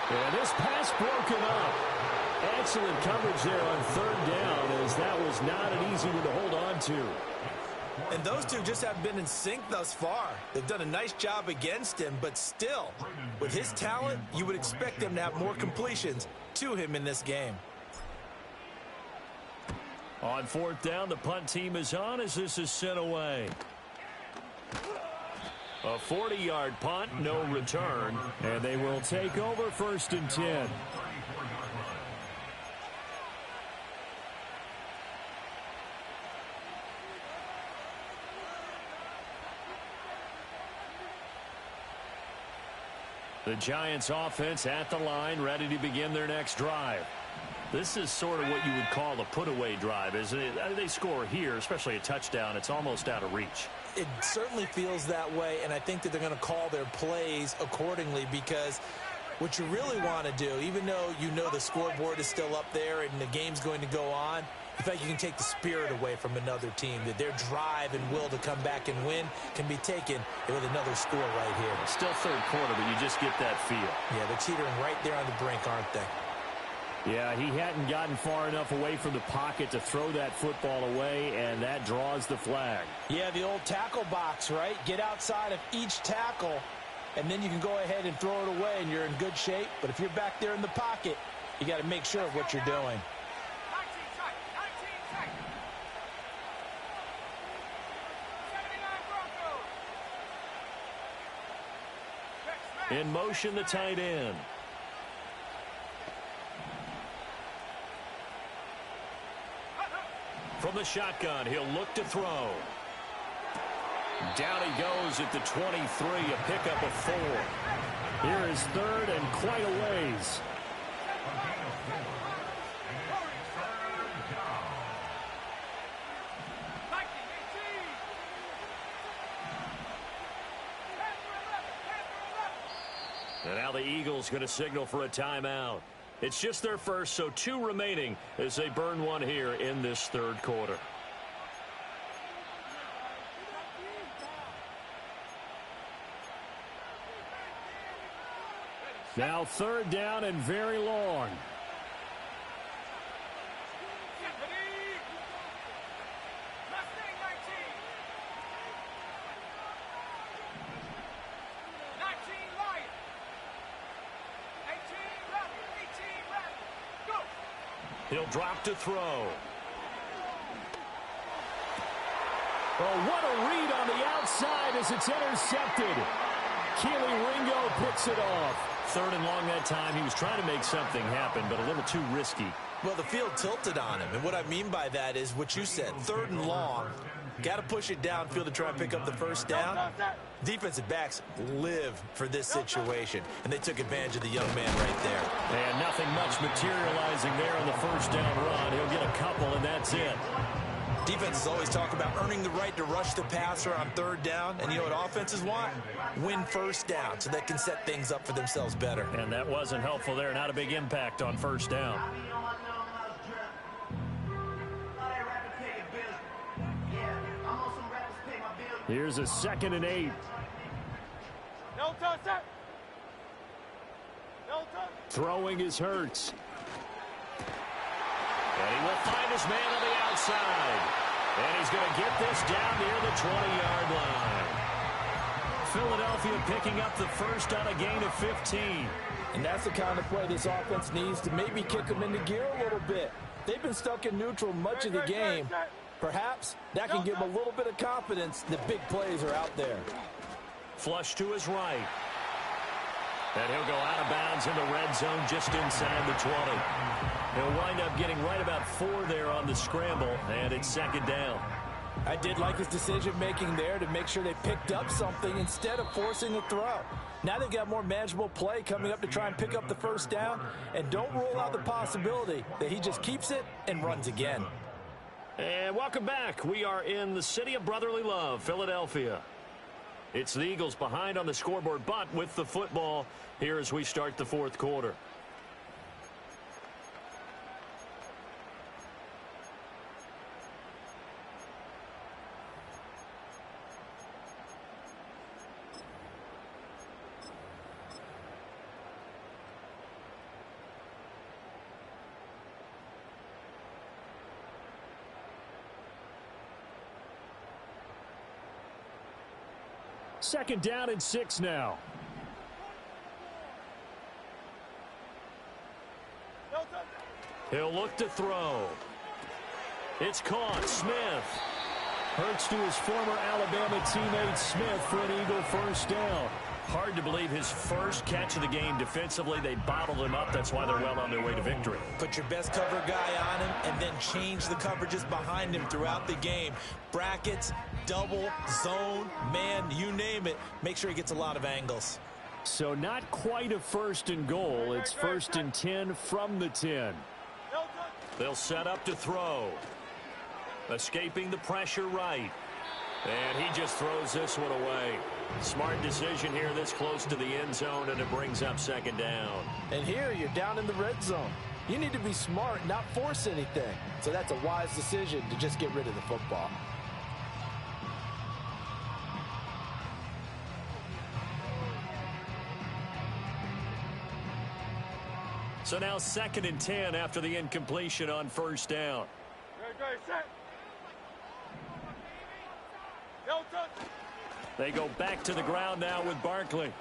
And this pass broken up. Excellent coverage there on 3rd down, as that was not an easy one to hold on to. And those two just haven't been in sync thus far. They've done a nice job against him, but still, with his talent, you would expect them to have more completions to him in this game. On 4th down, the punt team is on as this is sent away. A 40-yard punt, no return. And they will take over 1st and 10. The Giants offense at the line, ready to begin their next drive. This is sort of what you would call a put-away drive, isn't it? They score here, especially a touchdown. It's almost out of reach. It certainly feels that way, and I think that they're going to call their plays accordingly, because what you really want to do, even though you know the scoreboard is still up there and the game's going to go on, in fact, you can take the spirit away from another team, that their drive and will to come back and win can be taken with another score right here. Still 3rd quarter, but you just get that feel. Yeah, they're teetering right there on the brink, aren't they? Yeah, he hadn't gotten far enough away from the pocket to throw that football away, and that draws the flag. Yeah, the old tackle box, right? Get outside of each tackle, and then you can go ahead and throw it away, and you're in good shape. But if you're back there in the pocket, you got to make sure of what you're doing. In motion, the tight end. From the shotgun, he'll look to throw. Down he goes at the 23, a pickup of 4. Here is third and quite a ways. And now the Eagles going to signal for a timeout. It's just their first, so 2 remaining as they burn one here in this third quarter. Now third down and very long. He'll drop to throw. Oh, what a read on the outside as it's intercepted. Keely Ringo picks it off. Third and long that time. He was trying to make something happen, but a little too risky. Well, the field tilted on him, and what I mean by that is what you said, third and long. Got to push it downfield to try and pick up the first down. Defensive backs live for this situation, and they took advantage of the young man right there. And nothing much materializing there on the first down run. He'll get a couple, and that's it. Defenses always talk about earning the right to rush the passer on third down, and you know what offenses want? Win first down so they can set things up for themselves better. And that wasn't helpful there. Not a big impact on first down. Here's a 2nd and 8. No touch that. No touch. Throwing is Hurts. And he will find his man on the outside. And he's going to get this down near the 20-yard line. Philadelphia picking up the first on a gain of 15. And that's the kind of play this offense needs to maybe kick them into gear a little bit. They've been stuck in neutral much of the game. Perhaps that can give them a little bit of confidence that big plays are out there. Flush to his right. And he'll go out of bounds in the red zone just inside the 20. He'll wind up getting right about 4 there on the scramble, and it's 2nd down. I did like his decision-making there to make sure they picked up something instead of forcing a throw. Now they've got more manageable play coming up to try and pick up the first down, and don't rule out the possibility that he just keeps it and runs again. And welcome back. We are in the city of brotherly love, Philadelphia. It's the Eagles behind on the scoreboard, but with the football here as we start the fourth quarter. Second down and 6 now. He'll look to throw. It's caught. Smith. Hurts to his former Alabama teammate Smith for an Eagle first down. Hard to believe his first catch of the game defensively. They bottled him up. That's why they're well on their way to victory. Put your best cover guy on him and then change the coverages behind him throughout the game. Brackets, double, zone, man, you name it. Make sure he gets a lot of angles. So not quite a 1st and goal. It's 1st and 10 from the 10. They'll set up to throw. Escaping the pressure right. And he just throws this one away. Smart decision here this close to the end zone, and it brings up 2nd down. And here you're down in the red zone. You need to be smart, not force anything. So that's a wise decision to just get rid of the football. So now 2nd and 10 after the incompletion on first down. They go back to the ground now with Barkley.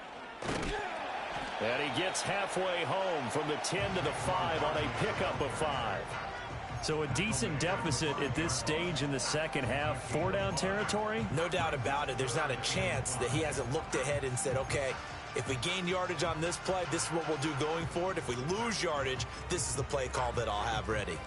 And he gets halfway home from the 10 to the 5 on a pickup of 5. So a decent deficit at this stage in the second half. 4-down territory? No doubt about it. There's not a chance that he hasn't looked ahead and said, okay, If we gain yardage on this play, this is what we'll do going forward. If we lose yardage, this is the play call that I'll have ready.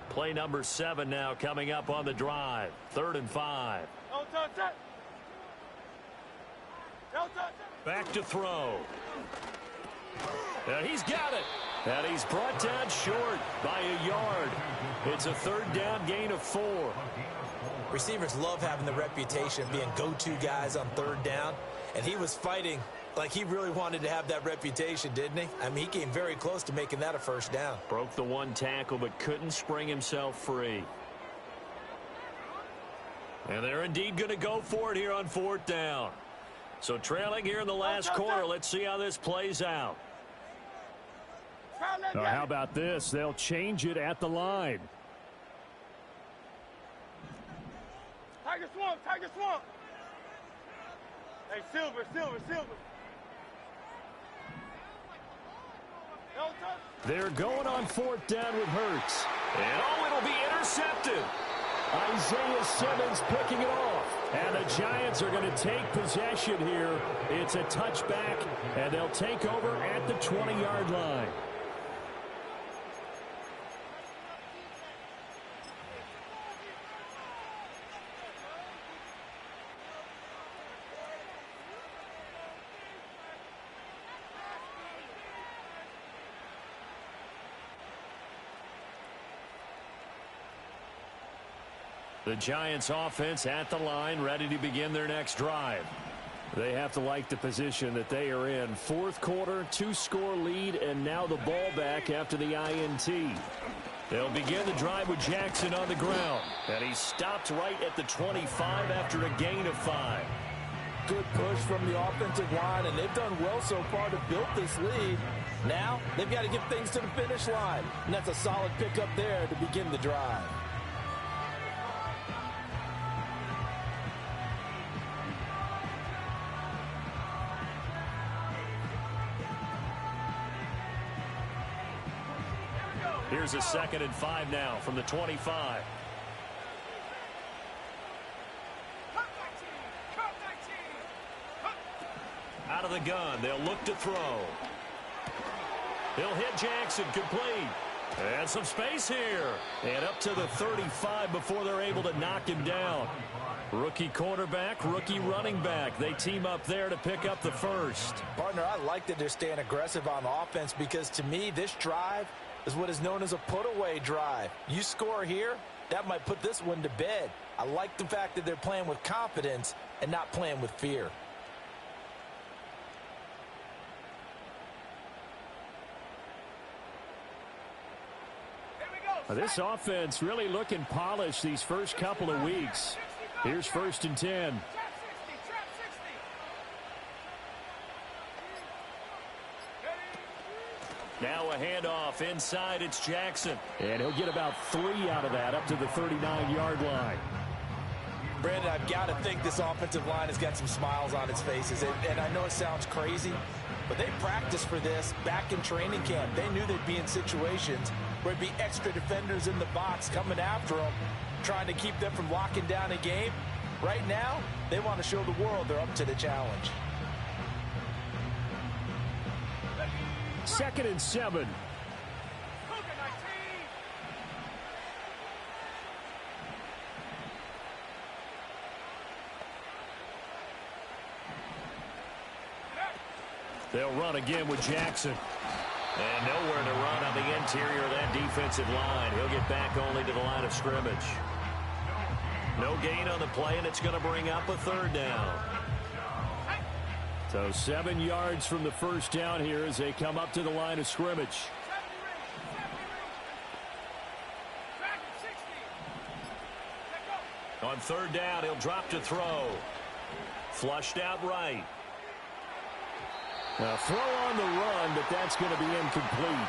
Play number 7 now coming up on the drive. 3rd and 5. Back to throw. And he's got it. And he's brought down short by a yard. It's a 3rd down gain of 4. Receivers love having the reputation of being go-to guys on 3rd down. And he was fighting like he really wanted to have that reputation, didn't he? I mean, he came very close to making that a 1st down. Broke the 1 tackle, but couldn't spring himself free. And they're indeed going to go for it here on 4th down. So trailing here in the last quarter. Let's see how this plays out. How about this? They'll change it at the line. Tiger swamp, Tiger swamp. Hey, Silver. They're going on 4th down with Hurts. And it'll be intercepted. Isaiah Simmons picking it off. And the Giants are going to take possession here. It's a touchback, and they'll take over at the 20-yard line. The Giants offense at the line, ready to begin their next drive. They have to like the position that they are in. 4th quarter, 2-score lead, and now the ball back after the INT. They'll begin the drive with Jackson on the ground. And he stopped right at the 25 after a gain of 5. Good push from the offensive line, and they've done well so far to build this lead. Now, they've got to get things to the finish line. And that's a solid pickup there to begin the drive. Here's a 2nd and 5 now from the 25. Out of the gun, they'll look to throw. He'll hit Jackson, complete. And some space here. And up to the 35 before they're able to knock him down. Rookie quarterback, rookie running back. They team up there to pick up the 1st. Partner, I like that they're staying aggressive on offense because to me, this drive is what is known as a put-away drive. You score here, that might put this one to bed. I like the fact that they're playing with confidence and not playing with fear. This offense really looking polished these first couple of weeks. Here's 1st and 10. Now a handoff inside. It's Jackson. And he'll get about 3 out of that up to the 39-yard line. Brandon, I've got to think this offensive line has got some smiles on its faces. And I know it sounds crazy, but they practiced for this back in training camp. They knew they'd be in situations where there'd be extra defenders in the box coming after them, trying to keep them from locking down a game. Right now, they want to show the world they're up to the challenge. 2nd and 7. They'll run again with Jackson. And nowhere to run on the interior of that defensive line. He'll get back only to the line of scrimmage. No gain on the play, and it's going to bring up a 3rd down. So 7 yards from the 1st down here as they come up to the line of scrimmage. On 3rd down, he'll drop to throw. Flushed out right. A throw on the run, but that's going to be incomplete.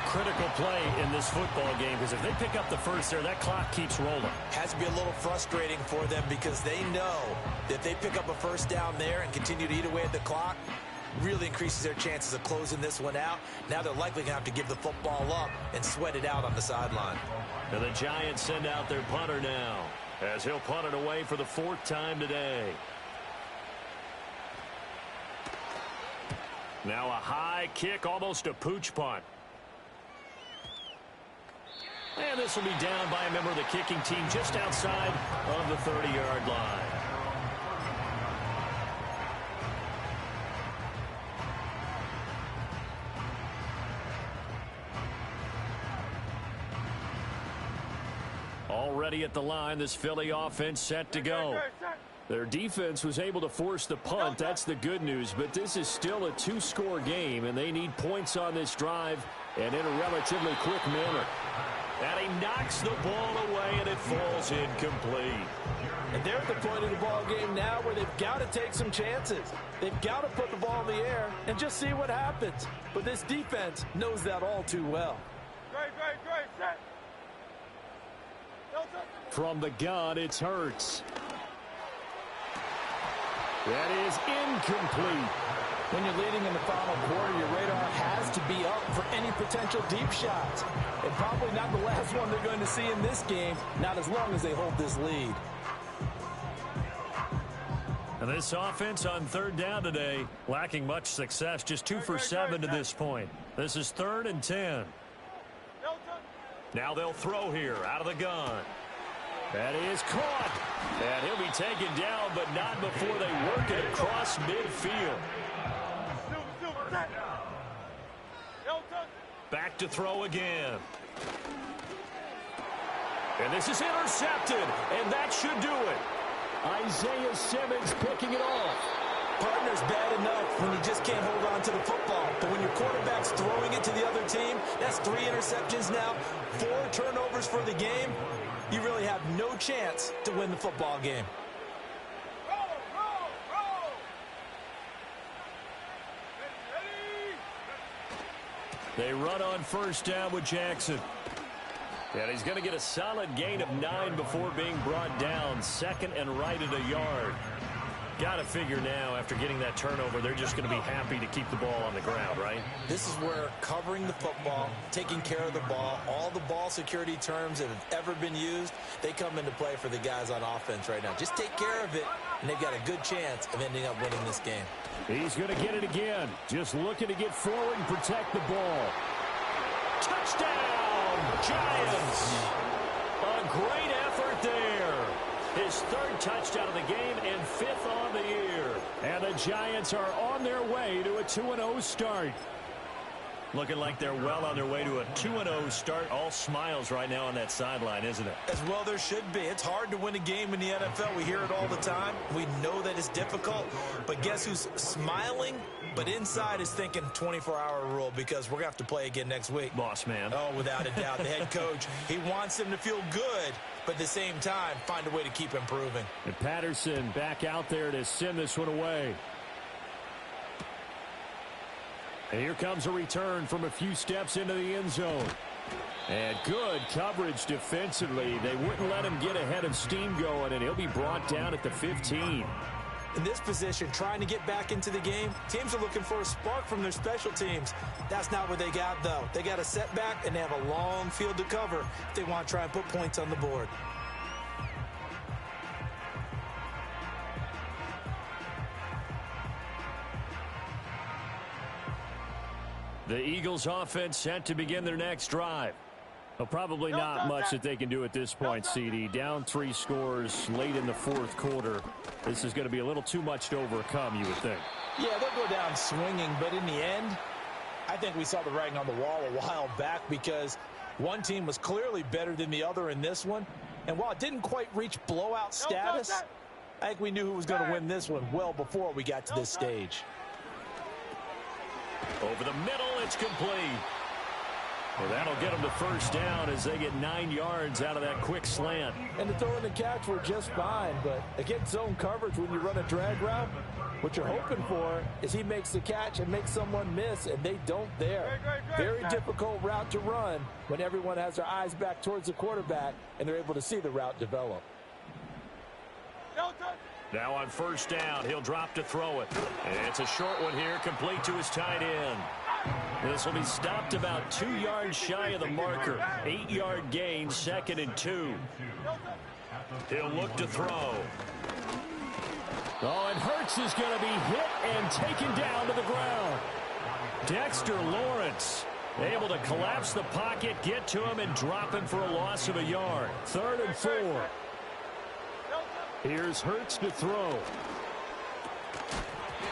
Critical play in this football game, because if they pick up the 1st there, that clock keeps rolling. Has to be a little frustrating for them because they know that if they pick up a 1st down there and continue to eat away at the clock, really increases their chances of closing this one out. Now they're likely going to have to give the football up and sweat it out on the sideline. And the Giants send out their punter now, as he'll punt it away for the 4th time today. Now a high kick, almost a pooch punt. And this will be down by a member of the kicking team just outside of the 30-yard line. Already at the line, this Philly offense set to go. Their defense was able to force the punt. That's the good news. But this is still a 2-score game, and they need points on this drive and in a relatively quick manner. And he knocks the ball away, and it falls incomplete. And they're at the point of the ball game now where they've got to take some chances. They've got to put the ball in the air and just see what happens. But this defense knows that all too well. Great, set. From the gun, it's Hurts. That is incomplete. When you're leading in the final quarter, your radar has to be up for any potential deep shots. And probably not the last one they're going to see in this game, not as long as they hold this lead. And this offense on 3rd down today, lacking much success, just 2 for 7 to this point. This is 3rd and 10. Now they'll throw here out of the gun. That is caught. And he'll be taken down, but not before they work it across midfield. Back to throw again. And this is intercepted, and that should do it. Isaiah Simmons picking it off. Partner's bad enough when you just can't hold on to the football. But when your quarterback's throwing it to the other team, that's 3 interceptions now, 4 turnovers for the game. You really have no chance to win the football game. They run on 1st down with Jackson. And he's going to get a solid gain of 9 before being brought down. 2nd and right at a yard. Got to figure now, after getting that turnover, they're just going to be happy to keep the ball on the ground, right? This is where covering the football, taking care of the ball, all the ball security terms that have ever been used, they come into play for the guys on offense right now. Just take care of it, and they've got a good chance of ending up winning this game. He's going to get it again. Just looking to get forward and protect the ball. Touchdown, Giants! A great effort there. His 3rd touchdown of the game and 5th on the year. And the Giants are on their way to a 2-0 start. Looking like they're well on their way to a 2-0 start. All smiles right now on that sideline, isn't it? As well there should be. It's hard to win a game in the NFL. We hear it all the time. We know that it's difficult. But guess who's smiling? But inside is thinking 24-hour rule, because we're going to have to play again next week. Boss man. Oh, without a doubt. The head coach, he wants them to feel good, but at the same time, find a way to keep improving. And Patterson back out there to send this one away. And here comes a return from a few steps into the end zone. And good coverage defensively. They wouldn't let him get ahead of steam going, and he'll be brought down at the 15. In this position, trying to get back into the game, teams are looking for a spark from their special teams. That's not what they got, though. They got a setback, and they have a long field to cover if they want to try and put points on the board. The Eagles offense set to begin their next drive. Well, probably not much that they can do at this point, CD. Down 3 scores late in the 4th quarter. This is going to be a little too much to overcome, you would think. Yeah, they'll go down swinging, but in the end, I think we saw the writing on the wall a while back, because one team was clearly better than the other in this one. And while it didn't quite reach blowout status, I think we knew who was going to win this one well before we got to this stage. Over the middle, it's complete. Well, that'll get them to 1st down as they get 9 yards out of that quick slant. And the throw and the catch were just fine, but against zone coverage, when you run a drag route, what you're hoping for is he makes the catch and makes someone miss, and they don't there. Very difficult route to run when everyone has their eyes back towards the quarterback and they're able to see the route develop. Now on first down, he'll drop to throw it. And it's a short one here, complete to his tight end. This will be stopped about 2 yards shy of the marker. 8-yard gain, 2nd and 2. He'll look to throw. Oh, and Hurts is going to be hit and taken down to the ground. Dexter Lawrence able to collapse the pocket, get to him, and drop him for a loss of a yard. 3rd and 4. Here's Hurts to throw.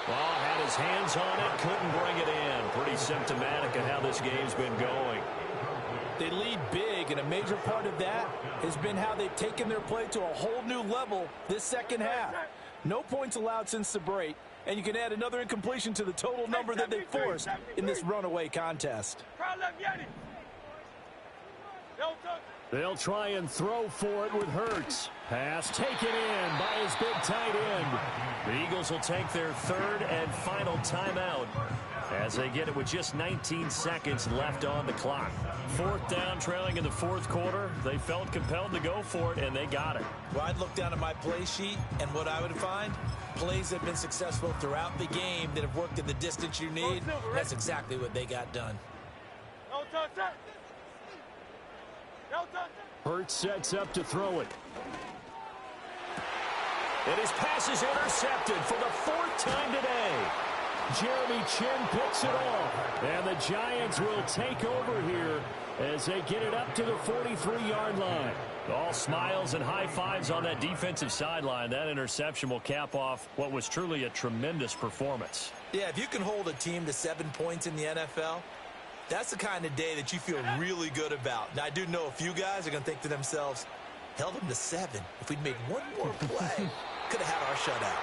Oh, had his hands on it, couldn't bring it in. Pretty symptomatic of how this game's been going. They lead big, and a major part of that has been how they've taken their play to a whole new level this second half. No points allowed since the break, and you can add another incompletion to the total number that they forced in this runaway contest. They'll try and throw for it with Hurts. Pass taken in by his big tight end. The Eagles will take their 3rd and final timeout as they get it with just 19 seconds left on the clock. 4th down, trailing in the 4th quarter. They felt compelled to go for it, and they got it. Well, I'd look down at my play sheet, and what I would find, plays that have been successful throughout the game that have worked in the distance you need. That's exactly what they got done. Hurts sets up to throw it. And his pass is intercepted for the 4th time today. Jeremy Chinn picks it off. And the Giants will take over here as they get it up to the 43-yard line. All smiles and high fives on that defensive sideline. That interception will cap off what was truly a tremendous performance. Yeah, if you can hold a team to 7 points in the NFL, that's the kind of day that you feel really good about. Now, I do know a few guys are going to think to themselves, held them to 7. If we'd made one more play, could have had our shutout.